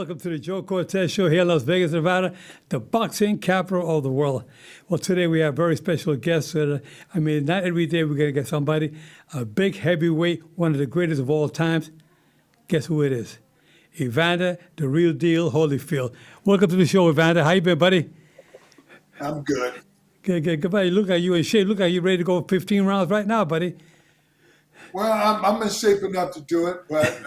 welcome to the Joe Cortez Show here in Las Vegas, Nevada, the boxing capital of the world. Well, today we have very special guests. Not every day we're going to get somebody, a big heavyweight, one of the greatest of all times. Guess who it is? Evander, the real deal, Holyfield. Welcome to the show, Evander. How you been, buddy? I'm good. Good, buddy. Look like you in shape. Look like you're ready to go 15 rounds right now, buddy. Well, I'm in shape enough to do it, but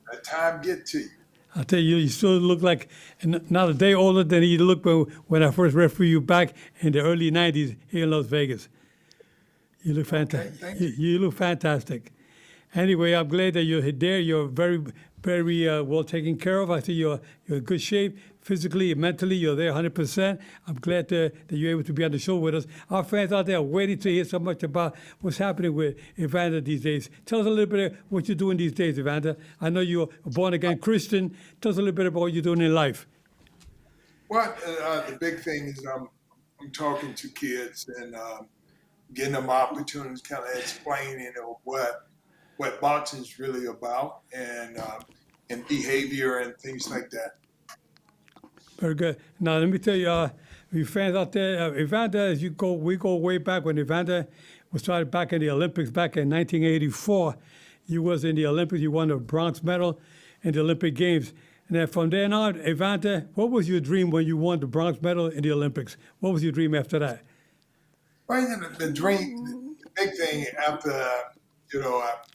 the time get to you. I'll tell you, you still look like not a day older than you looked when I first refereed you back in the early 90s here in Las Vegas. You look fantastic. Thank you. You look fantastic. Anyway, I'm glad that you're there. You're very, very well taken care of. I see you're in good shape. Physically and mentally, you're there 100%. I'm glad that you're able to be on the show with us. Our fans out there are waiting to hear so much about what's happening with Evander these days. Tell us a little bit of what you're doing these days, Evander. I know you're a born-again Christian. Tell us a little bit about what you're doing in life. Well, the big thing is I'm talking to kids and getting them opportunities, kind of explaining what boxing is really about and behavior and things like that. Very good. Now, let me tell you, you fans out there, Evander, we go way back when Evander was started back in the Olympics back in 1984. You was in the Olympics. You won the bronze medal in the Olympic Games. And then from then on, Evander, what was your dream when you won the bronze medal in the Olympics? What was your dream after that? Well, the dream, the big thing after,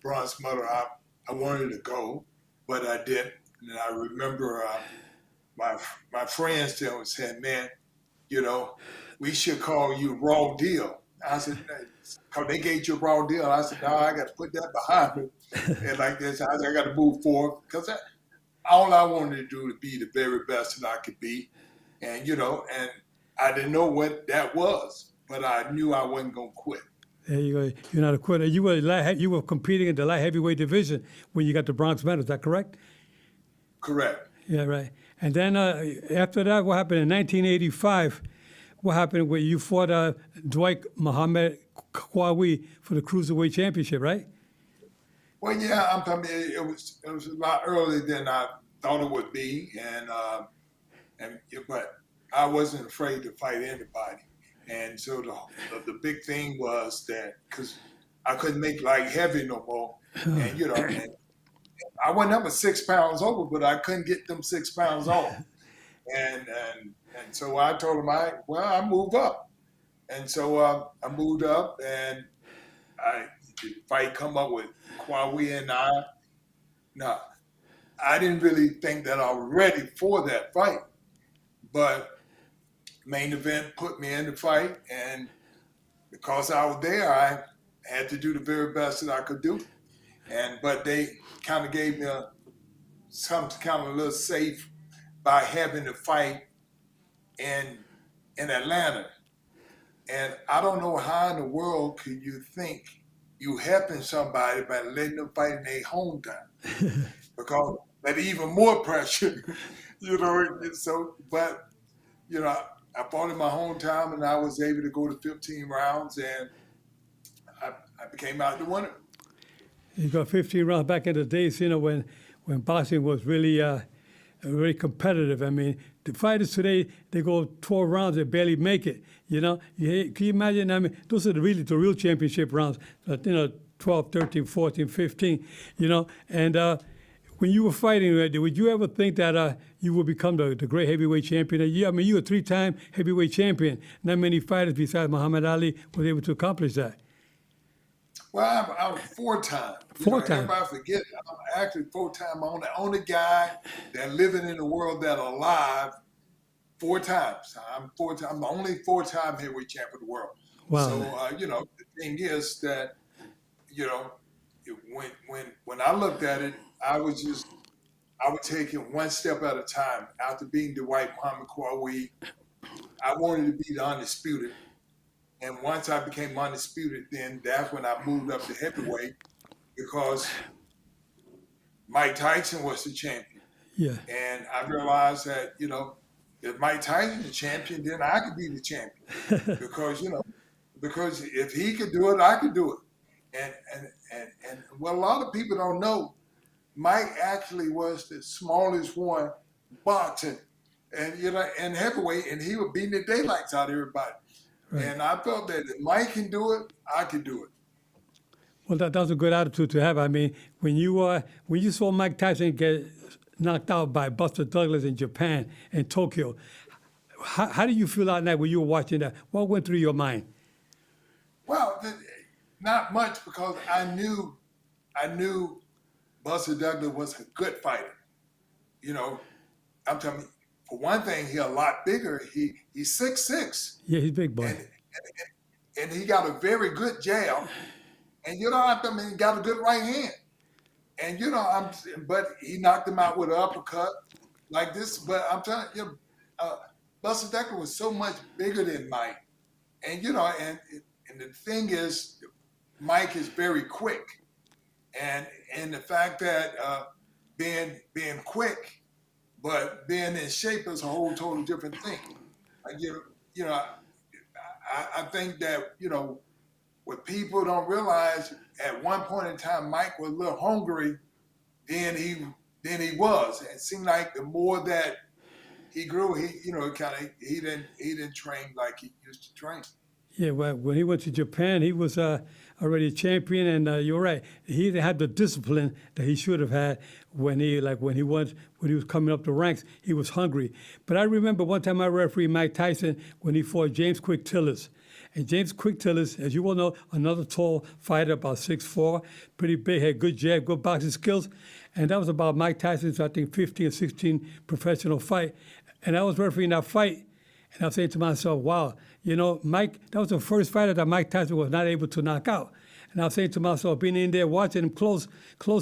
bronze medal, I wanted to go, but I didn't. And I remember my friends still said, man, we should call you Raw Deal. I said, because they gave you a Raw Deal. I said, no, I got to put that behind me. And like this, I got to move forward because all I wanted to do to be the very best that I could be. And, and I didn't know what that was, but I knew I wasn't going to quit. There you go. You're not a quitter. You were competing in the light heavyweight division when you got the bronze medal. Is that correct? Correct. Yeah, right. And then after that, what happened in 1985? What happened when you fought Dwight Muhammad Qawi for the Cruiserweight Championship, right? Well, yeah, I'm telling you, it was a lot earlier than I thought it would be, but I wasn't afraid to fight anybody. And so the big thing was that because I couldn't make light heavy no more, and and I went up at 6 pounds over, but I couldn't get them 6 pounds off. And so I told him, I move up. And so I moved up, and the fight come up with Qawi and I. Now, I didn't really think that I was ready for that fight, but main event put me in the fight, and because I was there, I had to do the very best that I could do. But they kind of gave me some kind of a little safe by having the fight in Atlanta. And I don't know how in the world could you think you helping somebody by letting them fight in their hometown, because that's even more pressure, So, but I fought in my hometown, and I was able to go to 15 rounds, and I became out the winner. You got 15 rounds back in the days, when boxing was really very competitive. I mean, the fighters today, they go 12 rounds, they barely make it. Can you imagine? I mean, those are the real championship rounds, 12, 13, 14, 15, And when you were fighting, would you ever think that you would become the great heavyweight champion? You were a 3-time heavyweight champion. Not many fighters besides Muhammad Ali were able to accomplish that. Well, I'm 4-time. 4-time. Everybody forget, I'm actually 4-time. I'm the only guy that living in the world that alive 4 times. I'm the only 4-time heavyweight champion of the world. Wow. So, the thing is that, when I looked at it, I would take it one step at a time. After being Dwight Muhammad Qawi, I wanted to be the undisputed. And once I became undisputed, then that's when I moved up to heavyweight, because Mike Tyson was the champion. Yeah. And I realized that, if Mike Tyson's the champion, then I could be the champion. because if he could do it, I could do it. And what a lot of people don't know Mike actually was the smallest one boxing, and and heavyweight, and he was beating the daylights out of everybody. Right. And I felt that if Mike can do it, I can do it. Well, that's a good attitude to have. I mean, when you saw Mike Tyson get knocked out by Buster Douglas in Japan and Tokyo, how do you feel that night when you were watching that? What went through your mind? Well, not much because I knew Buster Douglas was a good fighter. You know, I'm telling you, for one thing, he's a lot bigger. He's 6'6", Yeah, he's a big boy. and he got a very good jab. And I mean, he got a good right hand. And but he knocked him out with an uppercut like this. But I'm telling you, Buster Douglas was so much bigger than Mike. And and the thing is, Mike is very quick. And the fact that being quick, but being in shape is a whole totally different thing. Like, I think that what people don't realize, at one point in time, Mike was a little hungry than he was. And it seemed like the more that he grew, he didn't train like he used to train. Yeah, well, when he went to Japan, he was already a champion, and you're right. He didn't have the discipline that he should have had when he was coming up the ranks. He was hungry. But I remember one time I refereed Mike Tyson when he fought James Quick Tillis. And James Quick Tillis, as you well know, another tall fighter, about 6'4", pretty big, had good jab, good boxing skills. And that was about Mike Tyson's, I think, 15 or 16 professional fight. And I was refereeing that fight. And I was saying to myself, wow, Mike, that was the first fighter that Mike Tyson was not able to knock out. And I was saying to myself, being in there watching him close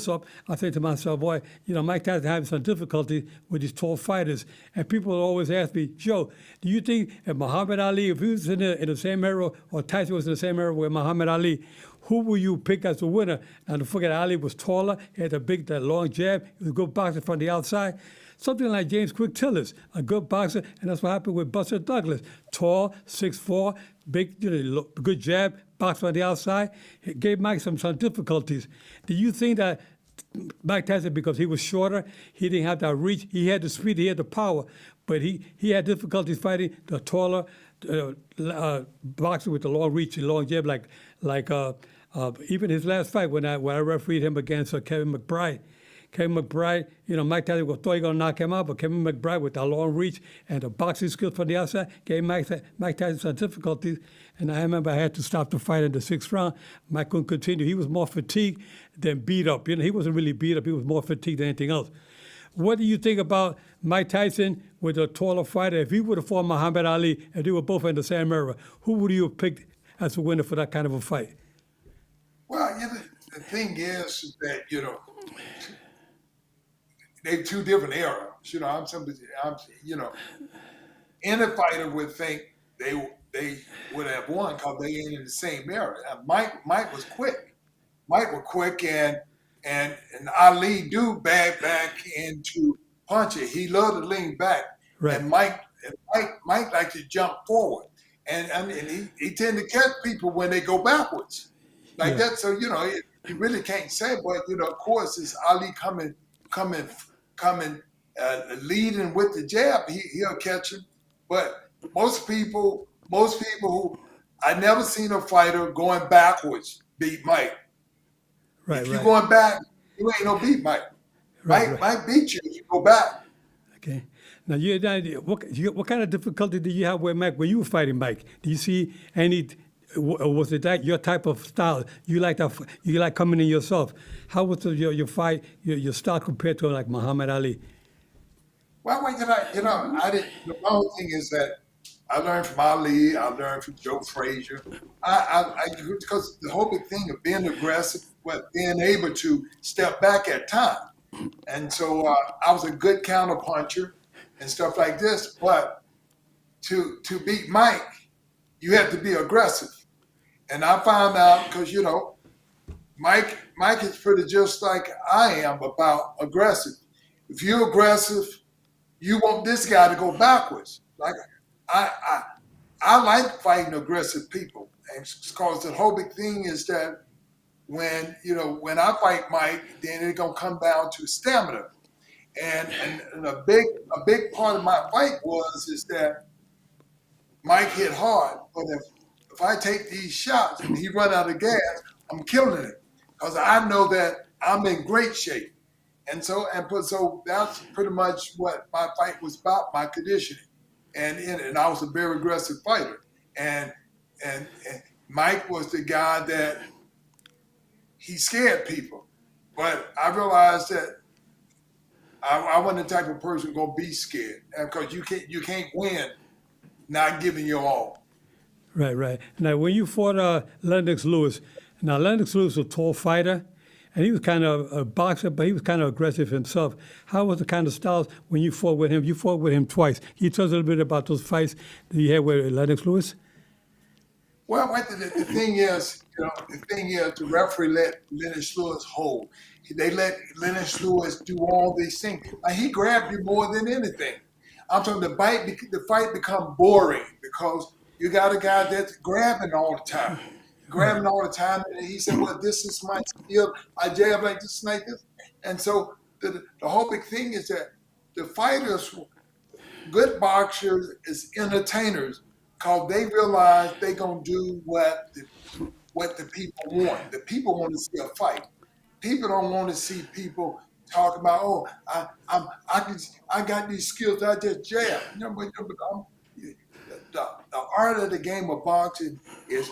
up, I said to myself, boy, Mike Tyson having some difficulty with these tall fighters. And people always ask me, Joe, do you think if Muhammad Ali, if he was in the same era, or Tyson was in the same era with Muhammad Ali, who will you pick as the winner? Now, don't forget, Ali was taller, he had that long jab, he was a good boxer from the outside. Something like James Quick Tillis, a good boxer, and that's what happened with Buster Douglas. Tall, 6'4", big, good jab, boxer on the outside. It gave Mike some difficulties. Do you think that Mike Tyson, because he was shorter, he didn't have that reach, he had the speed, he had the power, but he had difficulties fighting the taller boxer with the long reach and long jab, like even his last fight when I refereed him against Kevin McBride. Kevin McBride, Mike Tyson thought he was going to knock him out, but Kevin McBride, with that long reach and the boxing skills from the outside, gave Mike Tyson some difficulties. And I remember I had to stop the fight in the 6th round. Mike couldn't continue. He was more fatigued than beat up. He wasn't really beat up. He was more fatigued than anything else. What do you think about Mike Tyson with a taller fighter? If he would have fought Muhammad Ali, and they were both in the same era, who would you have picked as a winner for that kind of a fight? Well, the thing is that, they're two different eras. Any fighter would think they would have won because they ain't in the same era. Mike was quick. Mike was quick, and Ali do back into punching. He loved to lean back. Right. And Mike likes to jump forward. And he tend to catch people when they go backwards. Like that. So, you really can't say, but of course it's Ali coming leading with the jab, he'll catch him. But most people who I never seen a fighter going backwards beat Mike. Right. If you're going back, you ain't no beat Mike. Mike beat you if you go back. Okay. Now, what kind of difficulty did you have with Mike when you were fighting Mike? Do you see any? Was it that your type of style? You like that? You like coming in yourself? How was your fight, your style compared to like Muhammad Ali? Well, I didn't. The whole thing is that I learned from Ali. I learned from Joe Frazier. Because the whole big thing of being aggressive, but being able to step back at time, and so I was a good counter puncher and stuff like this. But to beat Mike, you have to be aggressive. And I found out because, Mike is pretty just like I am about aggressive. If you're aggressive, you want this guy to go backwards. Like I like fighting aggressive people. And because the whole big thing is that when I fight Mike, then it's gonna come down to stamina. And a big part of my fight is that Mike hit hard, but if I take these shots and he run out of gas, I'm killing him because I know that I'm in great shape. So that's pretty much what my fight was about, my conditioning, and I was a very aggressive fighter, and Mike was the guy that he scared people, but I realized that I wasn't the type of person gonna be scared because you can't win not giving your all. Right, right. Now, when you fought Lennox Lewis, now Lennox Lewis was a tall fighter, and he was kind of a boxer, but he was kind of aggressive himself. How was the kind of styles when you fought with him? You fought with him twice. Can you tell us a little bit about those fights that you had with Lennox Lewis? Well, the thing is, the referee let Lennox Lewis hold. They let Lennox Lewis do all these things. Like, he grabbed you more than anything. I'm talking the fight become boring because you got a guy that's grabbing all the time. And he said, well, this is my skill. I jab like this, like this. And so the whole big thing is that the fighters, good boxers, is entertainers because they realize they're going to do what the people want. The people want to see a fight. People don't want to see people talk about, oh, I got these skills, I just jab. The art of the game of boxing is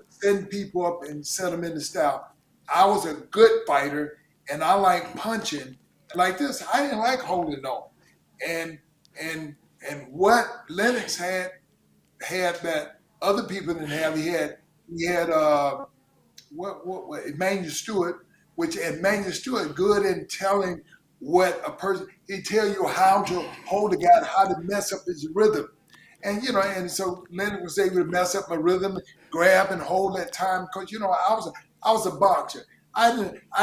setting people up and set them into style. I was a good fighter, and I like punching like this. I didn't like holding on, and what Lennox had that other people didn't have. He had Emmanuel Stewart, which Emmanuel Stewart good in telling what a person. He tell you how to hold a guy, how to mess up his rhythm. And so Leonard was able to mess up my rhythm, grab and hold that time because I was a boxer. I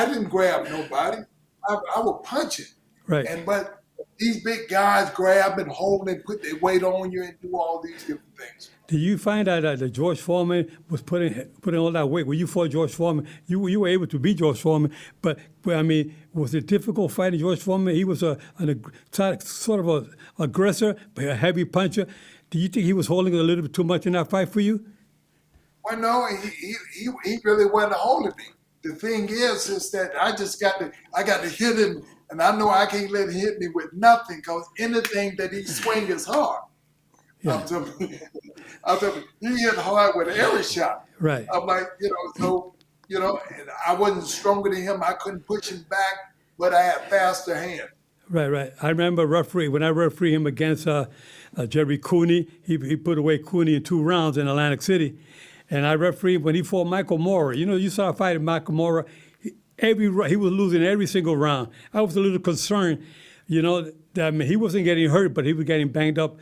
didn't grab nobody. I would punch it. Right. But these big guys grab and hold and put their weight on you and do all these different things. Did you find out that George Foreman was putting all that weight? When you fought George Foreman, you were able to beat George Foreman, but I mean, was it difficult fighting George Foreman? He was sort of an aggressor, but a heavy puncher. Do you think he was holding a little bit too much in that fight for you? Well, no, he really wasn't holding me. The thing is that I got to hit him, and I know I can't let him hit me with nothing because anything that he swing is hard. Yeah. I'm telling you, he hit hard with every shot. Right. I'm like, and I wasn't stronger than him. I couldn't push him back, but I had faster hand. Right. I remember when I refereed him against Jerry Cooney. He put away Cooney in 2 rounds in Atlantic City. And I refereed when he fought Michael Moorer. You saw a fight with Michael Moorer. He was losing every single round. I was a little concerned, that he wasn't getting hurt, but he was getting banged up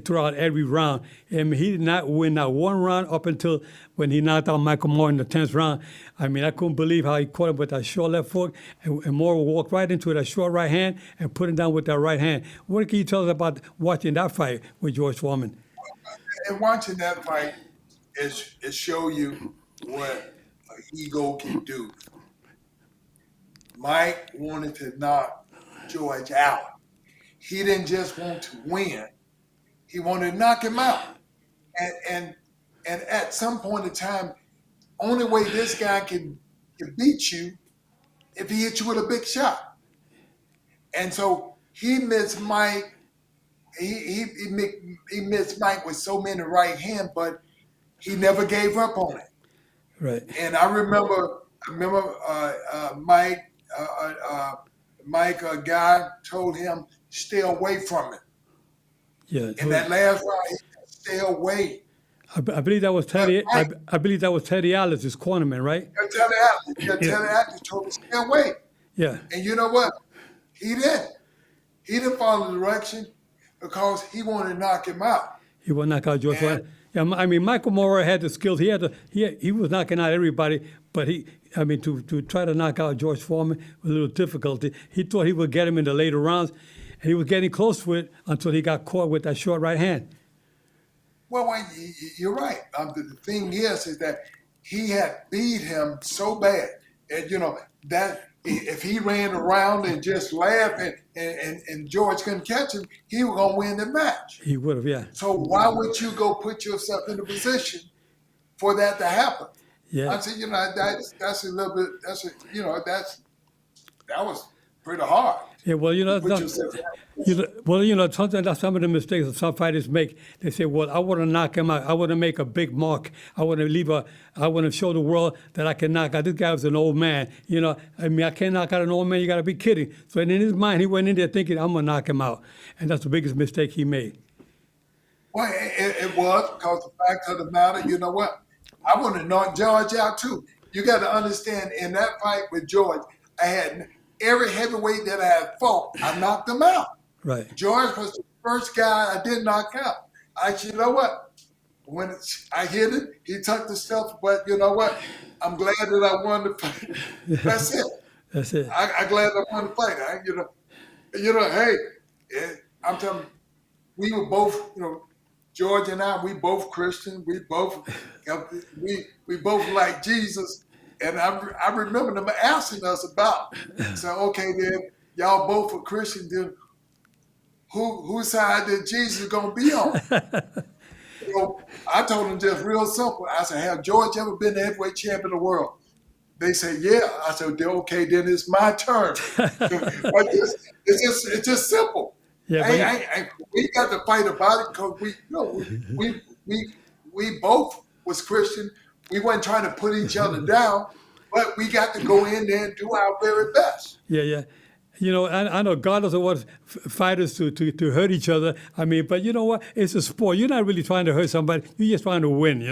throughout every round. And he did not win not one round up until when he knocked out Michael Moorer in the 10th round. I mean, I couldn't believe how he caught him with that short left hook, and Moorer walked right into that short right hand and put him down with that right hand. What can you tell us about watching that fight with George Foreman? And watching that fight is show you what an ego can do. Mike wanted to knock George out. He didn't just want to win. He wanted to knock him out. And at some point in time, only way this guy can beat you if he hits you with a big shot. And so he missed Mike. He missed Mike with so many right hands, but he never gave up on it. Right. And I remember Mike, a guy told him, stay away from it. Yeah. In that last round, he said, stay away. I believe that was Teddy. I believe that was Teddy Atlas, his cornerman, right? Teddy Atlas told him, stay away. Yeah. And you know what? He didn't. He didn't follow the direction because he wanted to knock him out. He would knock out George Foreman. Yeah, I mean, Michael Moorer had the skills. He was knocking out everybody, but to try to knock out George Foreman was a little difficulty. He thought he would get him in the later rounds, and he was getting close to it until he got caught with that short right hand. Well, you're right. The thing is that he had beat him so bad, and that if he ran around and just laughed and George couldn't catch him, he was gonna win the match. He would have, yeah. So why would you go put yourself in a position for that to happen? Yeah. I said, that's a little bit. That was pretty hard. Yeah, well, Put yourself in that well, sometimes that's some of the mistakes that some fighters make. They say, well, I want to knock him out. I want to make a big mark. I want to show the world that I can knock out. This guy was an old man. I can't knock out an old man. You got to be kidding. So in his mind, he went in there thinking, I'm going to knock him out. And that's the biggest mistake he made. Well, it was, because the fact of the matter, you know what? I want to knock George out too. You got to understand, in that fight with George, I had every heavyweight that I had fought, I knocked him out. Right. George was the first guy I did knock out. You know what? When I hit it, he took the stuff, but you know what? I'm glad that I won the fight. That's it. That's it. I'm glad I won the fight. Hey, I'm telling you, we were both, George and I, we both Christian. We both like Jesus. And I remember them asking us about. So okay, then y'all both are Christian. Then whose side that Jesus gonna be on? I told them just real simple. I said, have George ever been the heavyweight champion of the world? They said, yeah. I said, okay, then it's my turn. It's just simple. Yeah, we got to fight about it because we both was Christian. We weren't trying to put each other down, but we got to go in there and do our very best. Yeah. I know God doesn't want fighters to hurt each other. But you know what? It's a sport. You're not really trying to hurt somebody. You're just trying to win,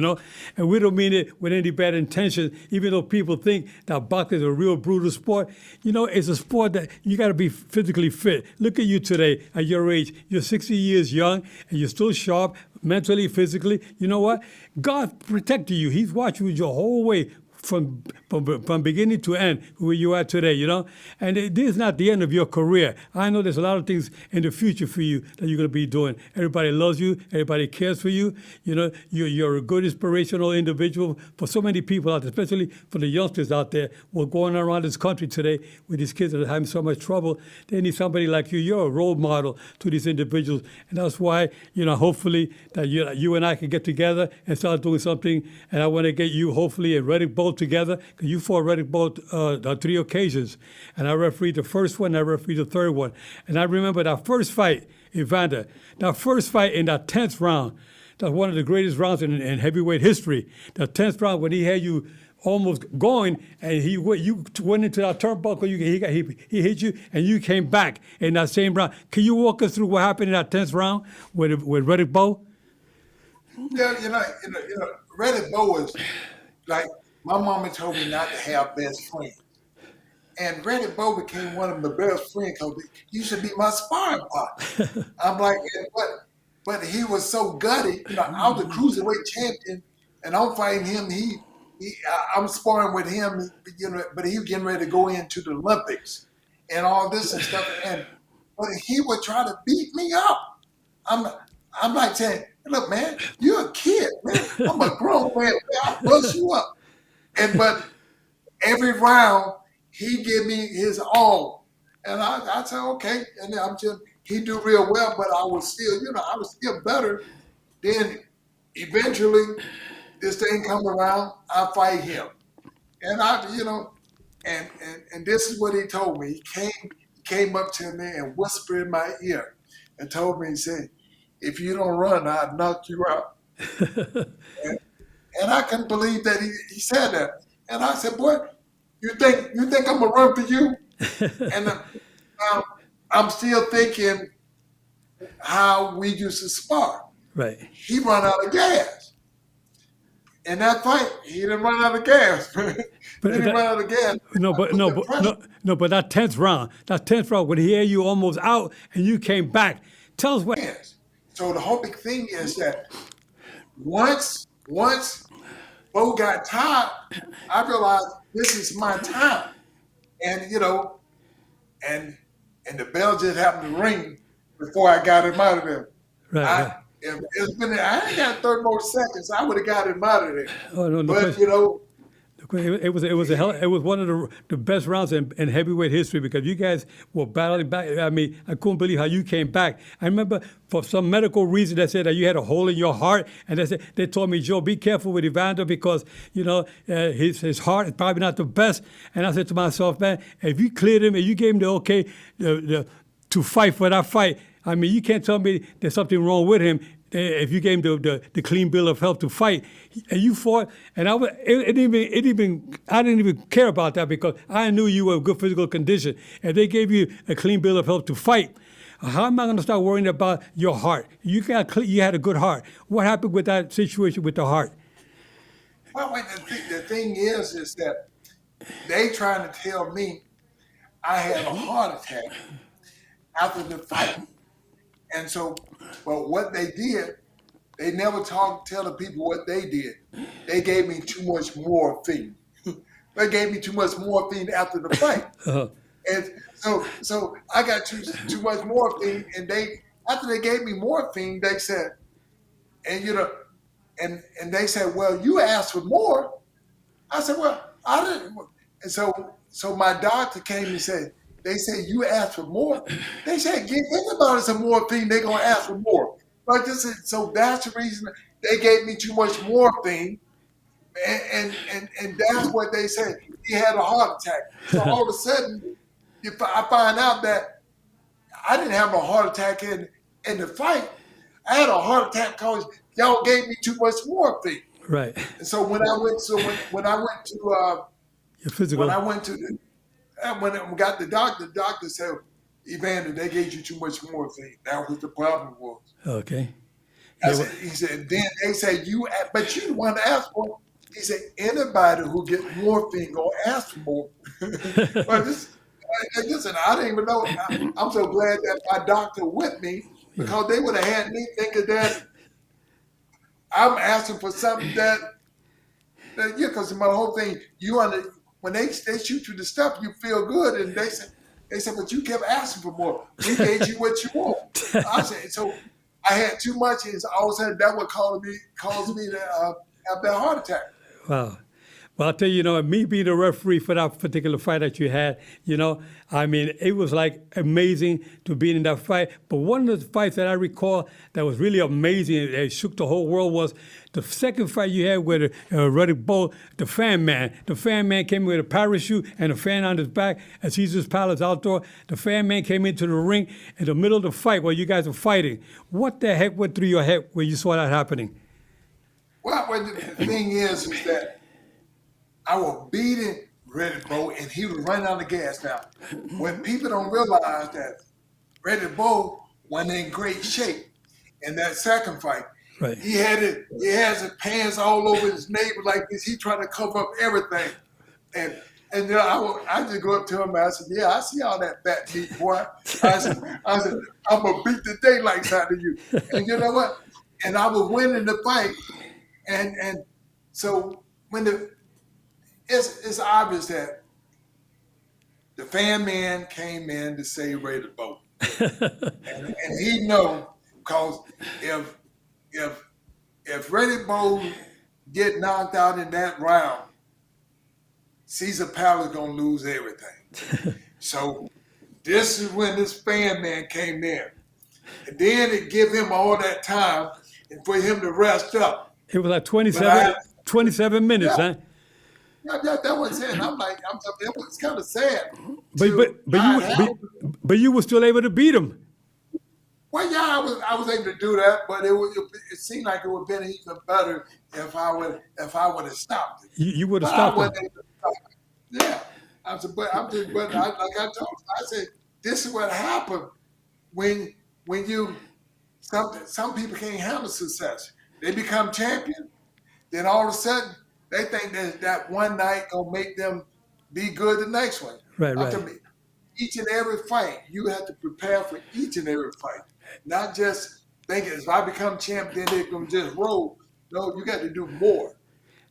And we don't mean it with any bad intention, even though people think that boxing is a real brutal sport. It's a sport that you got to be physically fit. Look at you today at your age. You're 60 years young, and you're still sharp, mentally, physically. You know what? God protected you. He's watching you your whole way from beginning to end where you are today, And this is not the end of your career. I know there's a lot of things in the future for you that you're going to be doing. Everybody loves you. Everybody cares for you. You're a good inspirational individual for so many people out there, especially for the youngsters out there who are going around this country today with these kids that are having so much trouble. They need somebody like you. You're a role model to these individuals. And that's why, hopefully that you and I can get together and start doing something. And I want to get you, hopefully, and Reddick both together, because you fought Reddick both on 3 occasions. And I refereed the first one, I refereed the third one. And I remember that first fight, Evander, that first fight in that 10th round, that's one of the greatest rounds in heavyweight history. The 10th round when he had you almost going, and you went into that turnbuckle, he hit you, and you came back in that same round. Can you walk us through what happened in that 10th round with Reddick Bowe? Yeah, Reddick Bowe was like, my mama told me not to have best friends. And Reddick Bowe became one of my best friends because he used to be my sparring partner. I'm like, but he was so gutty. I was a cruiserweight champion, and I'm fighting him. I'm sparring with him, but he was getting ready to go into the Olympics and all this and stuff. But he would try to beat me up. I'm like saying, look, man, you're a kid, man. I'm a grown man. I'll bust you up. But every round, he give me his all. And I said, okay. And he do real well, but I was still better. Then eventually, this thing come around, I fight him. And and this is what he told me. He came up to me and whispered in my ear and told me, he said, if you don't run, I'll knock you out. And I couldn't believe that he said that. And I said, boy, you think I'm gonna run for you? And I'm still thinking how we used to spar. Right. He run out of gas. In that fight, he didn't run out of gas. But that 10th round, when he had you almost out and you came back, tell us what. Yes. So the whole big thing is that once Bo got tired, I realized this is my time. And and the bell just happened to ring before I got him out of there. Right. I ain't got 30 more seconds. I would have got him out of there. Oh, no but question. It was one of the best rounds in heavyweight history because you guys were battling back. I mean, I couldn't believe how you came back. I remember for some medical reason they said that you had a hole in your heart, and they told me, Joe, be careful with Evander because his heart is probably not the best. And I said to myself, man, if you cleared him and you gave him the okay to fight for that fight, I mean, you can't tell me there's something wrong with him. If you gave him the clean bill of health to fight, and you fought, and I didn't even care about that because I knew you were in good physical condition. If they gave you a clean bill of health to fight, how am I going to start worrying about your heart? You had a good heart. What happened with that situation with the heart? Well, the thing is that they trying to tell me I had a heart attack after the fight. And so, well, what they did, they never tell the people what they did. They gave me too much morphine. They gave me too much morphine after the fight. Uh-huh. And so I got too much morphine, and after they gave me morphine, they said, and they said, well, you asked for more. I said, well, I didn't. And so my doctor came and said, they said, you asked for more. They said, give anybody some morphine, they're going to ask for more. But so that's the reason they gave me too much morphine. And that's what they said. He had a heart attack. So all of a sudden, if I find out that I didn't have a heart attack in the fight, I had a heart attack because y'all gave me too much morphine. Right. And so when I went to your physical, when I got the doctor said, Evander, they gave you too much morphine. That was the problem was. Okay. He said, then they said, but you the one to ask for it. He said, anybody who gets morphine gonna ask for more. But listen, I didn't even know. I'm so glad that my doctor with me because they would have had me thinking that I'm asking for something that because my whole thing, when they shoot you the stuff, you feel good, and they said, but you kept asking for more. We gave you what you want. I said, so I had too much, and all of a sudden that would caused me to have that heart attack. Wow. Well, I'll tell you, me being a referee for that particular fight that you had, I mean, it was like amazing to be in that fight. But one of the fights that I recall that was really amazing, that shook the whole world, was the second fight you had with Riddick Bowe, the fan man. The fan man came with a parachute and a fan on his back at Caesar's Palace Outdoor. The fan man came into the ring in the middle of the fight while you guys were fighting. What the heck went through your head when you saw that happening? Well, the thing is that I was beating Riddick Bowe, and he was running out of gas. Now, when people don't realize that Riddick Bowe wasn't in great shape in that second fight, right. He has his pants all over his navel like this. He trying to cover up everything, and I just go up to him and I said, "Yeah, I see all that fat meat, boy." I said, "I'm gonna beat the daylights out of you." And you know what? And I was winning the fight, and so when it's obvious that the fan man came in to save Riddick Bowe, and he know because if Riddick Bowe get knocked out in that round, Caesar Palace gonna lose everything. So this is when this fan man came in, and then it give him all that time and for him to rest up. It was like 27 minutes, yeah. huh? Yeah, that was it. It was kind of sad. But you were still able to beat him. Well, yeah, I was able to do that, but it seemed like it would have been even better if I would have stopped it. You would have stopped him. Yeah, like I told you, I said, this is what happened when some people can't handle success. They become champion, then all of a sudden they think that one night gonna make them be good the next one. Right. Each and every fight, you have to prepare for each and every fight. Not just thinking if I become champion, then they're gonna just roll. No, you got to do more.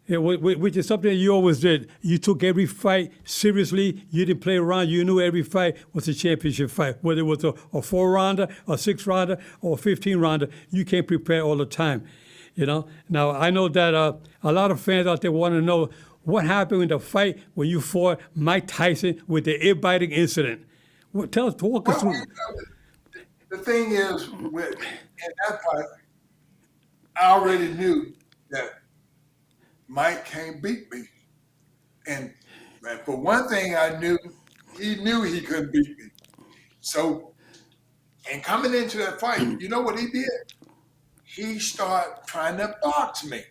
Yeah, which is something you always did. You took every fight seriously. You didn't play around. You knew every fight was a championship fight. Whether it was a 4-rounder, a 6-rounder, or a 15-rounder, you came prepared all the time. You know. Now I know that a lot of fans out there want to know what happened in the fight when you fought Mike Tyson with the ear biting incident. Walk us Well, through. the thing is, with in that fight, I already knew that Mike can't beat me, and for one thing, I knew he couldn't beat me. So, and coming into that fight, you know what he did? He started trying to box me.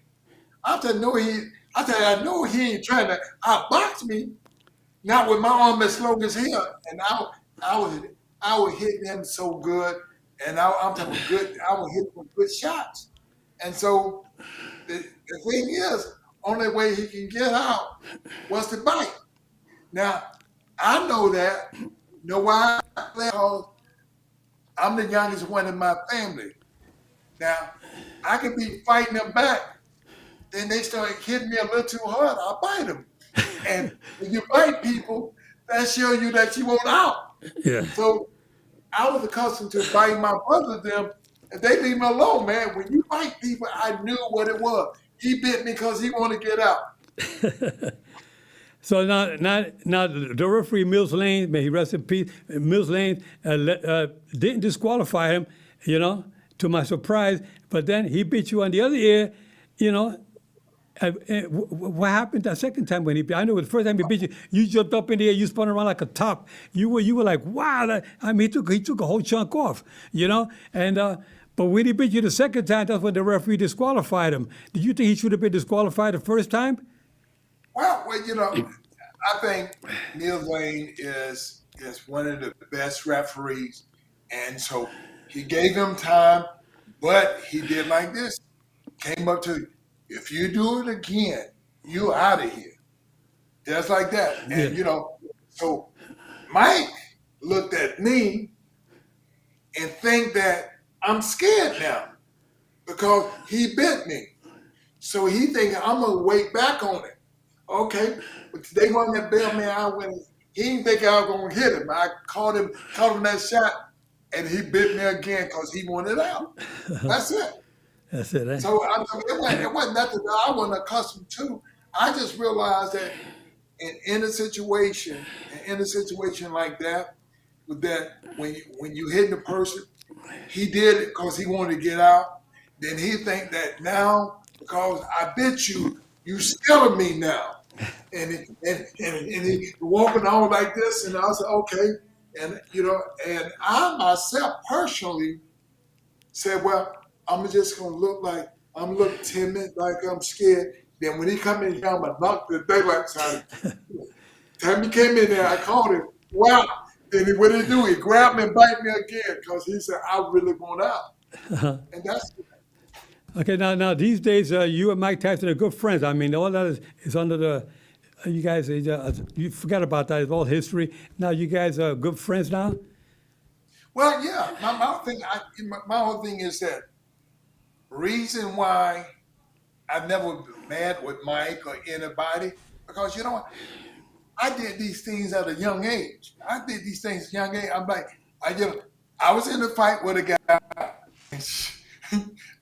I know he ain't trying to outbox me. Not with my arm as long as him, and I would hit him so good, and I'm talking good. I would hit him with good shots, and so the thing is, only way he can get out was to bite. Now I know that. You know why? Because I'm the youngest one in my family. Now I could be fighting them back, then they start hitting me a little too hard. I'll bite them. And when you bite people, that shows you that you want out. Yeah. So I was accustomed to biting my brothers them, and they leave me alone, man. When you bite people, I knew what it was. He bit me because he wanted to get out. So now the referee Mills Lane, may he rest in peace. Mills Lane didn't disqualify him, you know, to my surprise. But then he beat you on the other ear, you know. What happened that second time when he beat? I know the first time he beat you, you jumped up in the air, you spun around like a top. You were like, wow! I mean, he took a whole chunk off, you know. And but when he beat you the second time, that's when the referee disqualified him. Did you think he should have been disqualified the first time? Well, you know, I think Neil Lane is one of the best referees, and so he gave him time, but he did like this. Came up to, if you do it again, you out of here. Just like that. And, you know, so Mike looked at me and think that I'm scared now because he bit me. So he thinking I'm going to wait back on it. Okay. But they run that bell, man, he didn't think I was going to hit him. I caught him that shot, and he bit me again because he wanted out. That's it. That's it. Eh? So it wasn't nothing that I wasn't accustomed to. I just realized that in a situation like that when you hit the person, he did it because he wanted to get out. Then he think that now because I bit you, you scared me now, and he walking on like this, and I said okay, and you know, and I myself personally said, well, I'm just gonna look timid, like I'm scared. Then when he come in here, I'm gonna knock the daylight out of him. Time he came in there, I called him. Wow! And what did he do? He grabbed me and bite me again because he said I really want out. And that's okay. Now these days, you and Mike Tyson are good friends. I mean, all that is under the. You guys, you forgot about that. It's all history. Now you guys are good friends now. Well, yeah. My whole thing is that. Reason why I've never been mad with Mike or anybody, because you know what? I did these things at a young age. I'm like, I was in a fight with a guy.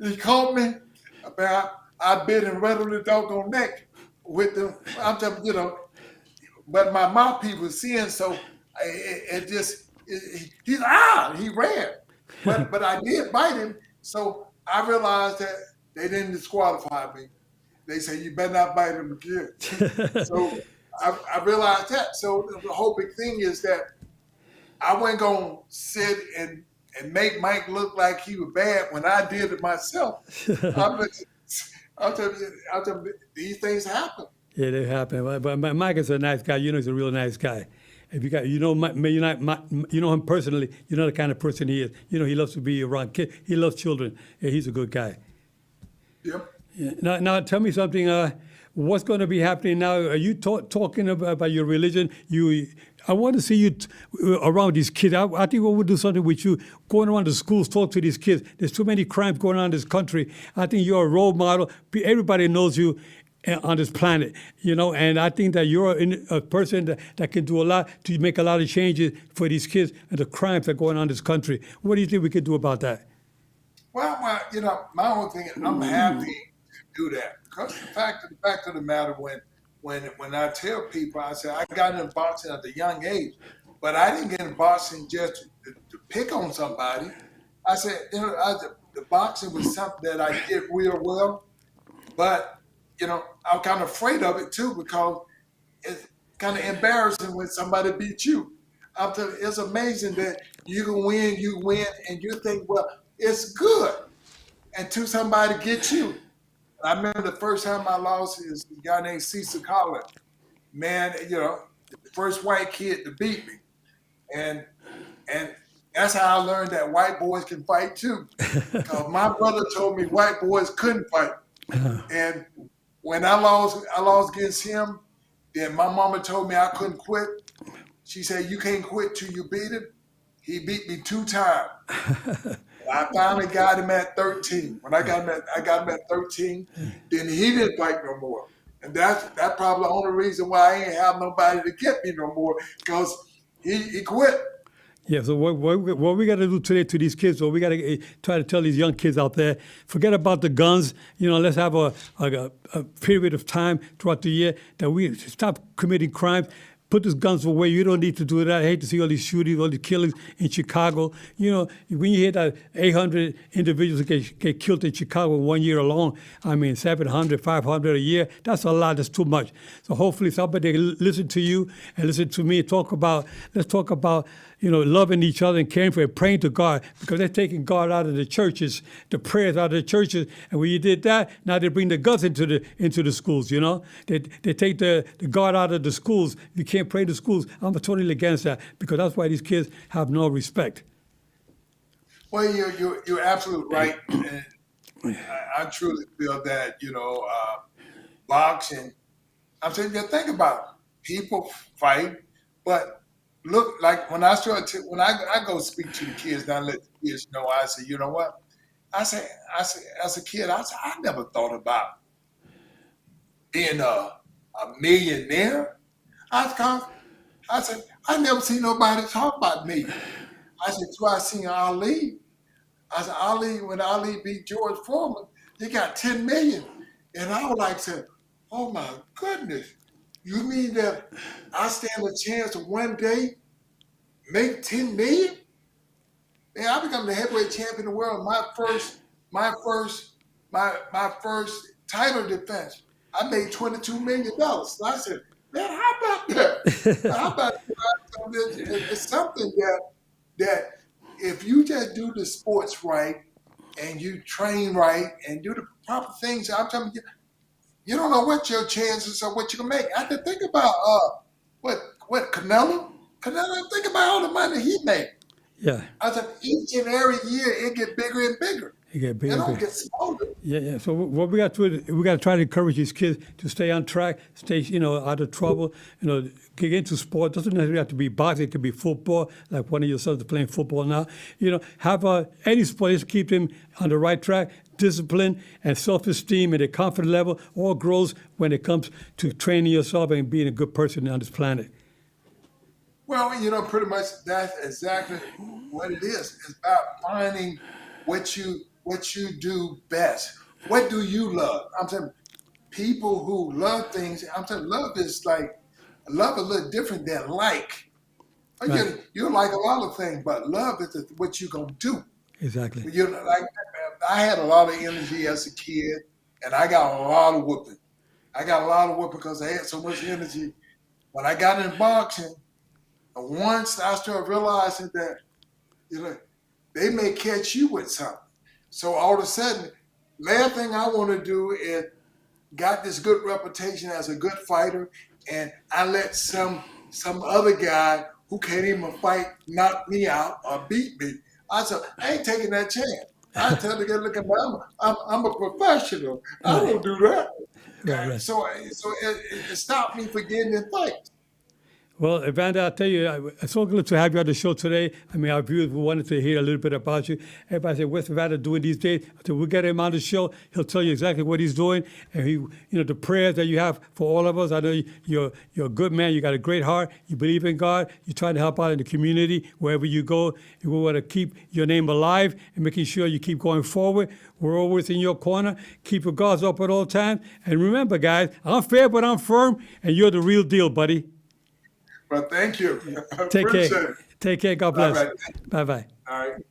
He called me about I bit him right on the doggone neck with them. I'm telling you know, but my mouthpiece was seeing, so he ran. But I did bite him, so I realized that they didn't disqualify me. They said, you better not bite him again. So I realized that. So the whole big thing is that I wasn't going to sit and make Mike look like he was bad when I did it myself. I'll tell you, these things happen. Yeah, they happen. But Mike is a nice guy. You know, he's a real nice guy. If you got, you know him personally. You know the kind of person he is. You know, he loves to be around kids. He loves children. Yeah, he's a good guy. Yep. Yeah. Now, tell me something. What's going to be happening now? Are you talking about your religion? I want to see you around these kids. I think we will do something with you, going around the schools, talk to these kids. There's too many crimes going on in this country. I think you're a role model. Everybody knows you on this planet, you know, and I think that you're a person that can do a lot to make a lot of changes for these kids and the crimes that are going on in this country. What do you think we could do about that? Well, my own thing, I'm happy to do that because the fact of the matter, when I tell people, I say I got into boxing at a young age, but I didn't get into boxing just to pick on somebody. I said, the boxing was something that I did real well, but I'm kind of afraid of it too because it's kind of embarrassing when somebody beats you. It's amazing that you win, and you think, well, it's good until somebody gets you. I remember the first time I lost is a guy named Cecil Collins. Man, the first white kid to beat me, and and that's how I learned that white boys can fight too. Because my brother told me white boys couldn't fight, and when I lost against him, then my mama told me I couldn't quit. She said, "You can't quit till you beat him." He beat me 2 times. I finally got him at 13. When I got him at 13, then he didn't fight no more. And that's probably the only reason why I ain't have nobody to get me no more, because he quit. Yeah, so what we got to do today to these kids, what we got to try to tell these young kids out there, forget about the guns. Let's have a period of time throughout the year that we stop committing crimes. Put these guns away. You don't need to do that. I hate to see all these shootings, all these killings in Chicago. When you hear that 800 individuals get killed in Chicago in 1 year alone, 700, 500 a year, that's a lot. That's too much. So hopefully somebody listen to you and listen to me. Let's talk about, loving each other and caring for and praying to God, because they're taking God out of the churches, the prayers out of the churches. And when you did that, now they bring the guns into the schools. They take the God out of the schools. You can't pray to schools. I'm totally against that, because that's why these kids have no respect. Well, you're absolutely right. And I truly feel that, boxing, I'm saying, think about it. People fight, but look, like when I go speak to the kids, and I let the kids know, I say, you know what? I say, as a kid, I never thought about being a millionaire. I said, I never seen nobody talk about me. I said, till I seen Ali. I said, when Ali beat George Foreman, he got 10 million. And I was like, oh my goodness. You mean that I stand a chance to one day make 10 million? Man, I become the heavyweight champion of the world. My first title defense, I made $22 million. So I said, man, how about that? How about that? It's something that if you just do the sports right and you train right and do the proper things, I'm telling you, you don't know what your chances are, what you can make. I have to think about what Canelo. Think about all the money he made. Yeah. I said each and every year it get bigger and bigger. It don't get smaller. Yeah. So what we got to do, we got to try to encourage these kids to stay on track, stay out of trouble. Get into sport. Doesn't necessarily have to be boxing. It could be football, like one of your sons is playing football now. Have any sport just keep them on the right track. Discipline and self-esteem and their confidence level all grows when it comes to training yourself and being a good person on this planet. Well, pretty much that's exactly what it is. It's about finding what you do best. What do you love? I'm saying people who love things, I'm saying love is a little different than like. Right. You like a lot of things, but love is what you're going to do. Exactly. I had a lot of energy as a kid, and I got a lot of whooping. Because I had so much energy. When I got in boxing, once I started realizing that, they may catch you with something. So all of a sudden, last thing I want to do is got this good reputation as a good fighter, and I let some other guy who can't even fight knock me out or beat me. I said, I ain't taking that chance. I tell the guy, look at me, I'm a professional. I don't do that. Right. So it stopped me from getting in fights. Well, Evander, I'll tell you, it's so good to have you on the show today. I mean, our viewers wanted to hear a little bit about you. Everybody said, "What's Evander doing these days?" I said, "We'll get him on the show. He'll tell you exactly what he's doing." And the prayers that you have for all of us. I know you're a good man. You got a great heart. You believe in God. You're trying to help out in the community wherever you go. We want to keep your name alive and making sure you keep going forward. We're always in your corner. Keep your guards up at all times. And remember, guys, I'm fair, but I'm firm, and you're the real deal, buddy. Well, thank you. Take care. Take care. God bless. All right. Bye-bye. All right.